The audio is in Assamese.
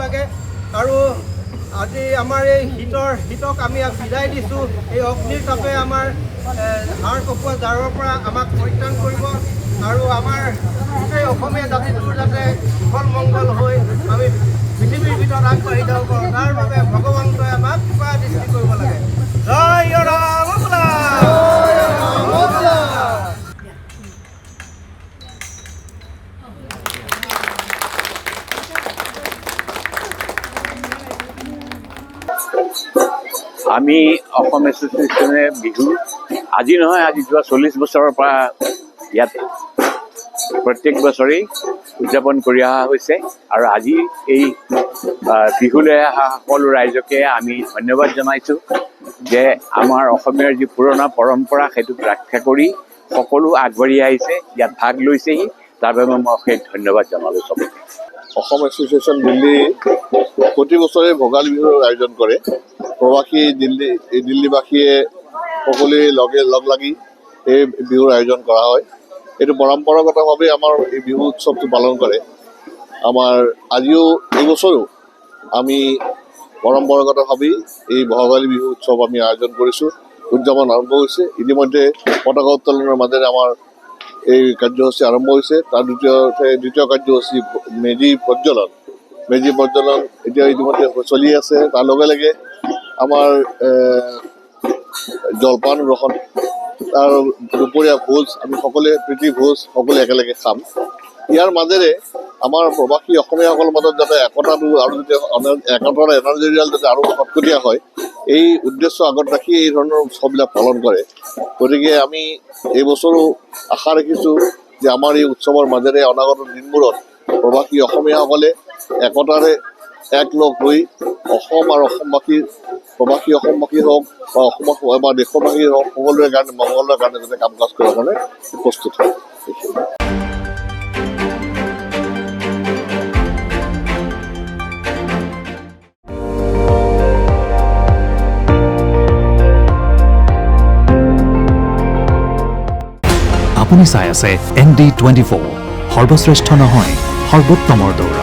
লাগে আৰু আজি আমাৰ এই শীতক আমি বিদায় দিছোঁ। এই অগ্নিৰ তাপে আমাৰ হাড় কঁপোৱা জাৰৰ পৰা আমাক পৰিত্ৰাণ কৰিব আৰু আমাৰ গোটেই অসমীয়া জাতিটোৰ যাতে কুশল মংগল হৈ আমি পৃথিৱীৰ ভিতৰত আগবাঢ়ি যাব পাৰোঁ, তাৰ বাবে ভগৱন্তই আমাক কৃপা দৃষ্টি কৰিব লাগে। জয় ৰাম বোলা। আমি অসম এছ'চিয়েশ্যনে বিহু আজি নহয়, আজি যোৱা 40 বছৰৰ পৰা ইয়াত প্ৰত্যেক বছৰেই উদযাপন কৰি অহা হৈছে আৰু আজি এই বিহুলৈ অহা সকলো ৰাইজকে আমি ধন্যবাদ জনাইছোঁ যে আমাৰ অসমীয়াৰ যি পুৰণা পৰম্পৰা সেইটোক ৰক্ষা কৰি সকলো আগবাঢ়ি আহিছে, ইয়াত ভাগ লৈছেহি। তাৰ বাবে মই অশেষ ধন্যবাদ জনালোঁ চবকে। অসম এছ'চিয়েশ্যন দিল্লী প্ৰতি বছৰে ভোগালী বিহুৰ আয়োজন কৰে। প্ৰবাসী দিল্লীবাসীয়ে সকলোৱে লগ লাগি এই বিহুৰ আয়োজন কৰা হয়। এইটো পৰম্পৰাগতভাৱে আমাৰ এই বিহু উৎসৱটো পালন কৰে। আমাৰ আজিও এইবছৰো আমি পৰম্পৰাগতভাৱেই এই ভোগালী বিহু উৎসৱ আমি আয়োজন কৰিছোঁ। উদযাপন আৰম্ভ হৈছে। ইতিমধ্যে পতাকা উত্তোলনৰ মাজেৰে আমাৰ এই কাৰ্যসূচী আৰম্ভ হৈছে। তাৰ দ্বিতীয় কাৰ্যসূচী মেজি প্ৰজ্বলন এতিয়া ইতিমধ্যে চলি আছে। তাৰ লগে লগে আমাৰ জলপান গ্ৰহণ, তাৰ দুপৰীয়া ভোজ, আমি সকলোৱে প্ৰীতি ভোজ সকলোৱে একেলগে খাম। ইয়াৰ মাজেৰে আমাৰ প্ৰবাসী অসমীয়াসকলৰ মাজত যাতে একতাটো আৰু যাতে একতাৰ এনাৰ্জিডাল যাতে আৰু খটখটীয়া হয়, এই উদ্দেশ্য আগত ৰাখি এই ধৰণৰ উৎসৱবিলাক পালন কৰে। গতিকে আমি এইবছৰো আশা ৰাখিছোঁ যে আমাৰ এই উৎসৱৰ মাজেৰে অনাগত দিনবোৰত প্ৰবাসী অসমীয়াসকলে একতাৰে একলগ হৈ অসম আৰু অসমবাসীৰ প্ৰবাসী অসমবাসী হওক বা দেশবাসী হওক সকলোৰে কাৰণে মংগলৰ কাৰণে যাতে কাম কাজ কৰাৰ কাৰণে প্ৰস্তুত হয়। আপুনি চাই আছে ND24, সৰ্বশ্ৰেষ্ঠ নহয় সৰ্বোত্তমৰ দৌৰা।